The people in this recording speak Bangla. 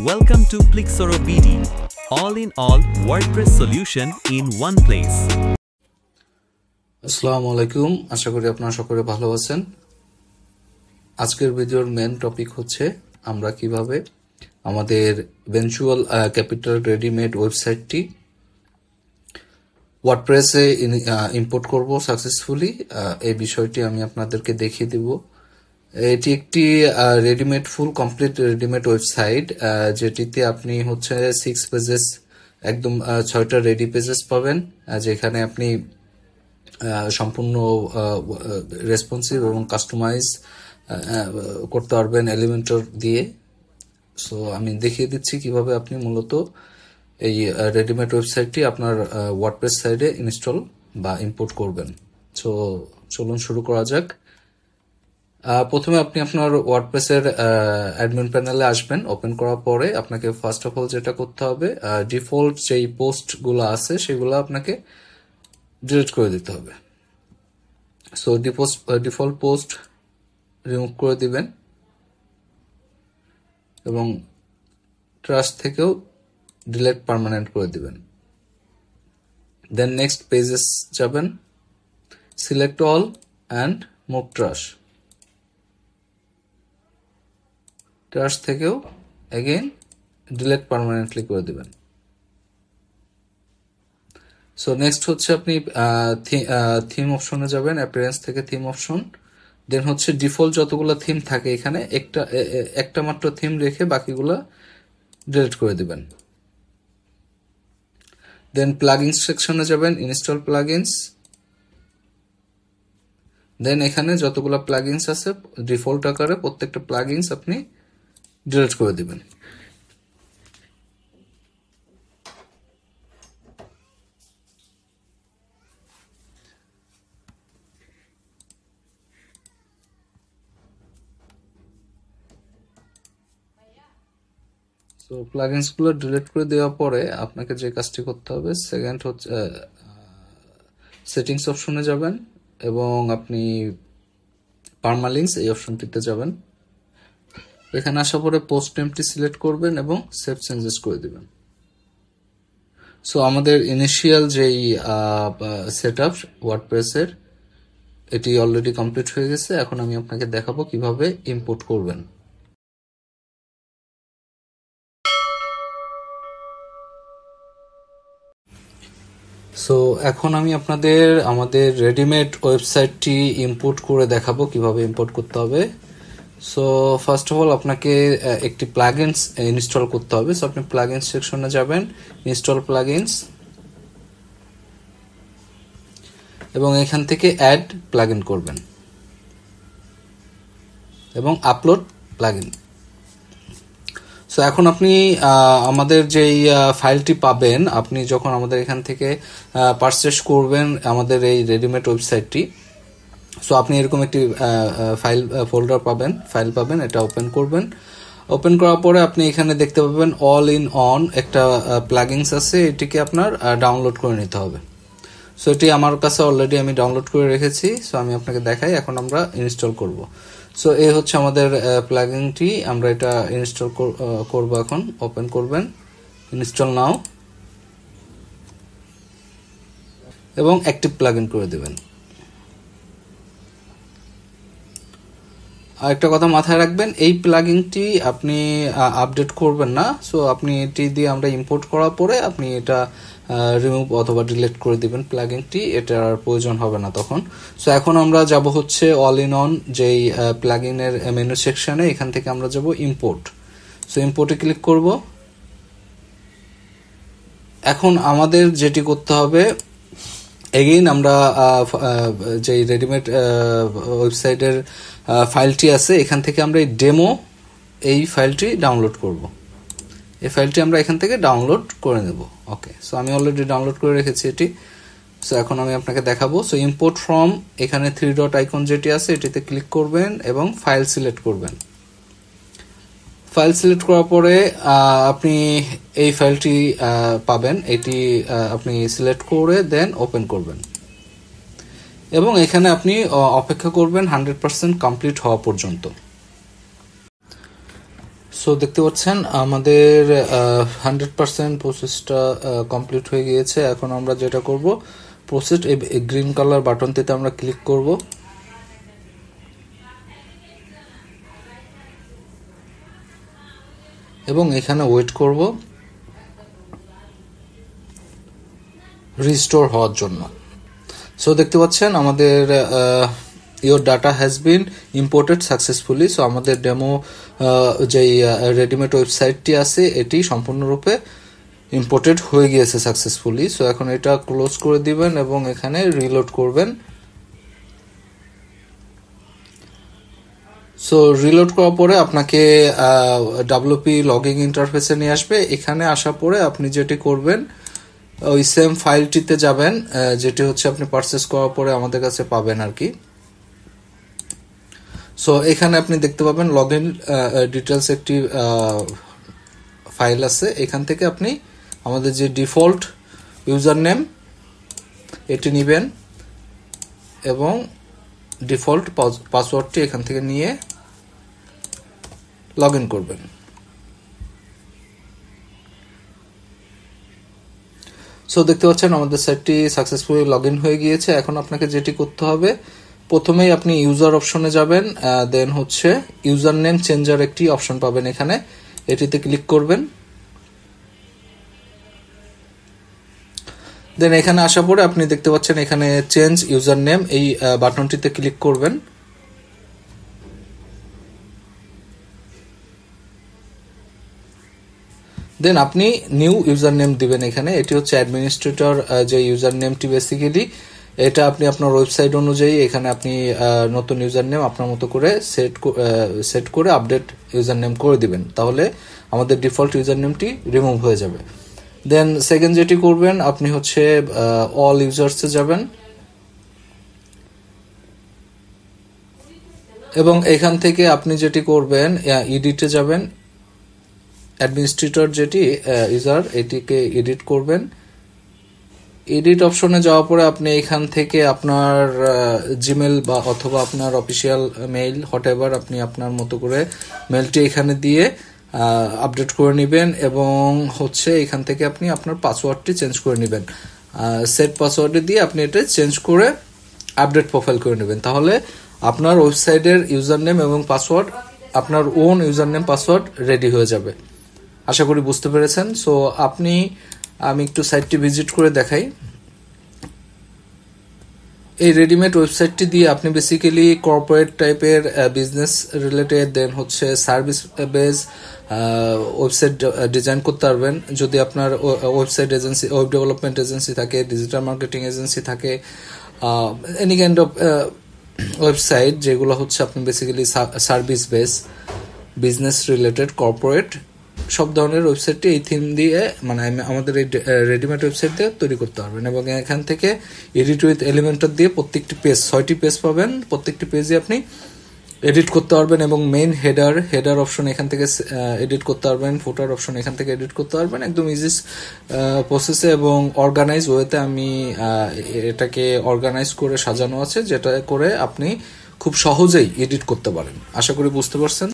Welcome to Plixoro BD, all-in-all WordPress solution in one place. আসসালামু আলাইকুম, আশা করি আপনারা সকলে ভালো আছেন। আজকের ভিডিওর মেন টপিক হচ্ছে আমরা কিভাবে আমাদের ভেঞ্চুয়াল ক্যাপিটাল রেডিমেড ওয়েবসাইটটি ওয়ার্ডপ্রেসে ইম্পোর্ট করব সাকসেসফুলি। এই বিষয়টি আমি আপনাদেরকে দেখিয়ে দেব। এটি একটি readymade full complete readymade website, যেটিতে আপনি হচ্ছে 6 পেজেস একদম 6টা রেডি পেজেস পাবেন, যেখানে আপনি সম্পূর্ণ রেসপন্সিভ এবং কাস্টমাইজ করতে পারবেন এলিমেন্টর দিয়ে। সো আমি দেখিয়ে দিচ্ছি কিভাবে আপনি মূলত এই রেডিমেড ওয়েবসাইটটি আপনার ওয়ার্ডপ্রেস সাইটে ইনস্টল বা ইম্পোর্ট করবেন। সো চলুন শুরু করা যাক। প্রথমে আপনি আপনার ওয়ার্ডপ্রেসের অ্যাডমিন প্যানেলে আসবেন। ওপেন করার পরে আপনাকে ফার্স্ট অফ অল যেটা করতে হবে, ডিফল্ট যেই পোস্টগুলো আছে সেগুলো আপনাকে ডিলিট করে দিতে হবে। সো ডিফল্ট পোস্ট রিমুভ করে দিবেন এবং ট্রাশ থেকেও ডিলিট পার্মানেন্ট করে দিবেন। দেন নেক্সট পেজেস যাবেন, select all and move trash. Trash থেকেও এগেইন ডিলিট পার্মানেন্টলি করে দিবেন। সো নেক্সট হচ্ছে আপনি থিম অপশনে যাবেন, অ্যাপিয়ারেন্স থেকে থিম অপশন। দেন হচ্ছে ডিফল্ট যতগুলো থিম থাকে এখানে একটা মাত্র থিম রেখে বাকিগুলা ডিলিট করে দিবেন। দেন প্লাগইনস সেকশনে যাবেন, ইনস্টল প্লাগইনস। দেন এখানে যতগুলো প্লাগইনস আছে ডিফল্ট আকারে প্রত্যেকটা প্লাগইনস আপনি ডিলিট করে দিবেন। তো প্লাগইনস গুলো ডিলিট করে দেওয়ার পরে আপনাকে যে কাজটি করতে হবে, সেকেন্ড হচ্ছে সেটিংস অপশনে যাবেন এবং আপনি পার্মালিঙ্কস এই অপশনটিতে যাবেন। এখানে আসার পরে পোস্ট নেমটি সিলেক্ট করবেন এবং সেভ চেঞ্জেস করে দিবেন। সো আমাদের ইনিশিয়াল যেই সেটআপ ওয়ার্ডপ্রেসের এটি অলরেডি কমপ্লিট হয়ে গেছে। এখন আমি আপনাকে দেখাবো কিভাবে ইম্পোর্ট করবেন। সো এখন আমি আপনাদের আমাদের রেডিমেড ওয়েবসাইটটি ইম্পোর্ট করে দেখাবো কিভাবে ইম্পোর্ট করতে হবে। সো ফার্স্ট অফ অল আপনাকে একটি প্লাগইনস ইনস্টল করতে হবে। সো আপনি প্লাগইনস সেকশনে যাবেন, ইনস্টল প্লাগইনস, এবং এখান থেকে অ্যাড প্লাগইন করবেন এবং আপলোড প্লাগইন। সো এখন আপনি আমাদের যেই ফাইলটি পাবেন, আপনি যখন আমাদের এখান থেকে পারচেস করবেন আমাদের এই রেডিমেড ওয়েবসাইটটি, সো আপনি এরকম একটি ফোল্ডার পাবেন, ফাইল পাবেন। এটা ওপেন করবেন। ওপেন করার পরে আপনি এখানে দেখতে পাবেন অল ইন অন একটা প্লাগইনস আছে, এটিকে আপনার ডাউনলোড করে নিতে হবে। সো এটি আমার কাছে অলরেডি আমি ডাউনলোড করে রেখেছি। সো আমি আপনাকে দেখাই, এখন আমরা ইনস্টল করব। সো এই হচ্ছে আমাদের প্লাগইনটি, আমরা এটা ইনস্টল করব। এখন ওপেন করবেন, ইনস্টল নাও, এবং অ্যাক্টিভ প্লাগইন করে দেবেন। আর একটা কথা মাথায় রাখবেন, এই প্লাগইনটি আপনি আপডেট করবেন না। সো আপনি এটি দিয়ে আমরা ইম্পোর্ট করার পরে আপনি এটা রিমুভ অথবা ডিলিট করে দিবেন প্লাগইনটি, এটার আর প্রয়োজন হবে না তখন। সো এখন আমরা যাব হচ্ছে অল ইন অন যেই প্লাগইনের মেনু সেকশনে, এখান থেকে আমরা যাব ইম্পোর্ট। সো ইম্পোর্টে ক্লিক করব। এখন আমাদের যেটি করতে হবে, এগেইন আমরা যেই রেডিমেড ওয়েবসাইটের ফাইলটি আছে এখান থেকে আমরা এই ফাইলটি ডাউনলোড করব। এই ফাইলটি আমরা এখান থেকে ডাউনলোড করে নেব। ওকে, সো আমি অলরেডি ডাউনলোড করে রেখেছি এটি। সো এখন আমি আপনাকে দেখাবো। সো ইম্পোর্ট ফ্রম, এখানে 3 ডট আইকন যেটি আছে এটিতে ক্লিক করবেন এবং ফাইল সিলেক্ট করবেন। ফাইল সিলেক্ট করার পরে আপনি এই ফাইলটি পাবেন, এটি আপনি সিলেক্ট করে দেন ওপেন করবেন এবং এখানে আপনি অপেক্ষা করবেন 100% কমপ্লিট হওয়া পর্যন্ত। সো দেখতে পাচ্ছেন আমাদের 100% প্রসেসটা কমপ্লিট হয়ে গিয়েছে। এখন আমরা যেটা করব, প্রসেস গ্রিন কালার বাটনটিতে আমরা ক্লিক করব। এবং এখানে ওয়েট করব রিস্টোর হওয়ার জন্য। সো দেখতে পাচ্ছেন আমাদের your data has been imported successfully. So আমাদের ডেমো যেই রেডিমেড ওয়েবসাইটটি আছে এটি সম্পূর্ণরূপে ইম্পোর্টেড হয়ে গিয়েছে সাকসেসফুলি। সো এখন এটা ক্লোজ করে দিবেন এবং এখানে রিলোড করবেন। সো রিলোড করার পরে আপনাকে WP লগইন ইন্টারফেসে নিয়ে আসবে। এখানে আসার পরে আপনি যেটি করবেন, ওই সেম ফাইলটিতে যাবেন যেটি হচ্ছে আপনি পারচেস করার পরে আমাদের কাছে পাবেন আর কি। সো এখানে আপনি দেখতে পাবেন লগইন ডিটেলস একটি ফাইল আছে। এখান থেকে আপনি আমাদের যে ডিফল্ট ইউজার নেম এটি নেবেন এবং ডিফল্ট পাসওয়ার্ডটি এখান থেকে নিয়ে লগইন করবেন। সো দেখতে পাচ্ছেন আমাদের সাইটটি সাকসেসফুলি লগইন হয়ে গিয়েছে। এখন আপনাকে যেটি করতে হবে, প্রথমেই আপনি ইউজার অপশনে যাবেন, দেন হচ্ছে ইউজার নেম চেঞ্জার একটি অপশন পাবেন এখানে, এটিতে ক্লিক করবেন। দেন এখানে আসার পরে আপনি দেখতে পাচ্ছেন এখানে চেঞ্জ ইউজার নেম, এই বাটনটিতে ক্লিক করবেন। দেন আপনি নিউ ইউজার নেম দিবেন এখানে। এটি হচ্ছে অ্যাডমিনিস্ট্রেটর যে ইউজার নেমটি, বেসিক্যালি এটা আপনি আপনার ওয়েবসাইট অনুযায়ী এখানে আপনি নতুন ইউজার নেম আপনার মতো করে সেট করে আপডেট ইউজার নেম করে দিবেন, তাহলে আমাদের ডিফল্ট ইউজার নেমটি রিমুভ হয়ে যাবে। দেন সেকেন্ড যেটি করবেন, আপনি হচ্ছে অল ইউজার্সে যাবেন এবং এখান থেকে আপনি যেটি করবেন এডিটে যাবেন। অ্যাডমিনিস্ট্রেটর যেটি ইউজার, এটিকে এডিট করবেন। এডিট অপশনে যাওয়ার পরে আপনি এখান থেকে আপনার জিমেল বা অথবা আপনার অফিসিয়াল মেইল হোয়াটএভার আপনি আপনার মতো করে মেইলটি এখানে দিয়ে আপডেট করে নেবেন এবং হচ্ছে এখান থেকে আপনি আপনার পাসওয়ার্ডটি চেঞ্জ করে নেবেন। সেট পাসওয়ার্ডে দিয়ে আপনি এটা চেঞ্জ করে আপডেট প্রোফাইল করে নেবেন, তাহলে আপনার ওয়েবসাইটের ইউজার নেম এবং পাসওয়ার্ড, আপনার own user name password ready হয়ে যাবে। আশা করি বুঝতে পেরেছেন। সো আমি একটু সাইটটি ভিজিট করে দেখাই। এই রেডিমেড ওয়েবসাইটটি দিয়ে আপনি বেসিক্যালি কর্পোরেট টাইপের বিজনেস রিলেটেড, দেন হচ্ছে সার্ভিস বেস ওয়েবসাইট ডিজাইন করতে পারবেন। যদি আপনার website agency, web development agency থাকে, ডিজিটাল মার্কেটিং এজেন্সি থাকে, এনি কাইন্ড অফ ওয়েবসাইট যেগুলো হচ্ছে আপনি basically service base, business related, corporate, সব ধরনের ওয়েবসাইটটি এই থিম দিয়ে মানে আমাদের এই রেডিমেড ওয়েবসাইট দিয়ে তৈরি করতে পারবেন। এবং এখান থেকে এডিট উইথ এলিমেন্টর দিয়ে প্রত্যেকটি পেজ, 6টি পেজ পাবেন, প্রত্যেকটি পেজে আপনি এডিট করতে পারবেন এবং মেইন হেডার অপশন এখান থেকে এডিট করতে পারবেন, ফুটার অপশন এখান থেকে এডিট করতে পারবেন, একদম ইজি প্রসেসে এবং অর্গানাইজ ওয়েতে আমি এটাকে অর্গানাইজ করে সাজানো আছে, যেটা করে আপনি খুব সহজেই এডিট করতে পারেন। আশা করি বুঝতে পারছেন।